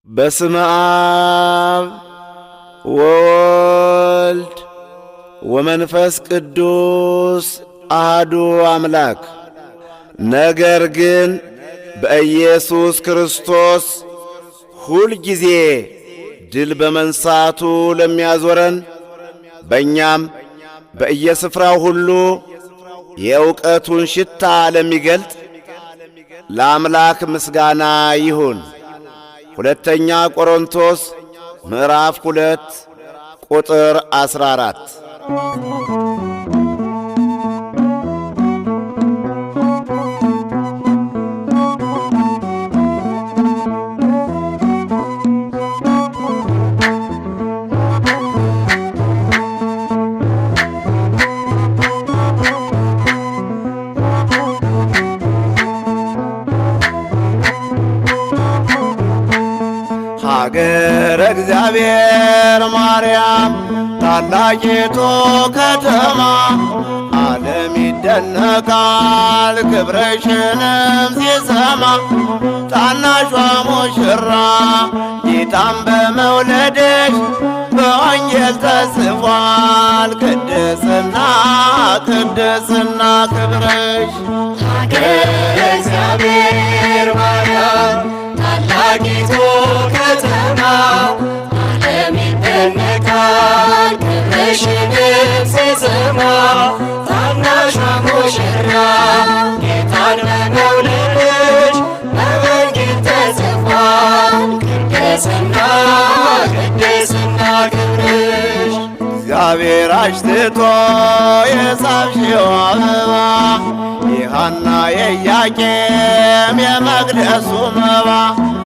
በስመ አብ ወወልድ ወመንፈስ ቅዱስ አሐዱ አምላክ። ነገር ግን በኢየሱስ ክርስቶስ ሁል ጊዜ ድል በመንሳቱ ለሚያዞረን በእኛም በየስፍራው ሁሉ የእውቀቱን ሽታ ለሚገልጥ ለአምላክ ምስጋና ይሁን። ሁለተኛ ቆሮንቶስ ምዕራፍ 2 ቁጥር 14። ሀገረ እግዚአብሔር ማርያም ታላቂቱ ከተማ ዓለም ይደነቃል ክብርሽንም ሲሰማ። ታናሿ ሙሽራ ጌታን በመውለድሽ በወንጌል ተጽፏል ቅድስና ቅድስና ክብርሽ። ሀገረ እግዚአብሔር ማርያም ታላቂቱ ከተማ ዓለም ይደነቃል ክብርሽንም ሲሰማ። ታናሿ ሙሽራ ጌታን በመውለድሽ በወንጌል ተጽፏል ቅድስና ቅድስና ክብርሽ። እግዚአብሔር አሽትቶ የሳብሽው አበባ የሐና የኢያቄም የመቅደሱ መባ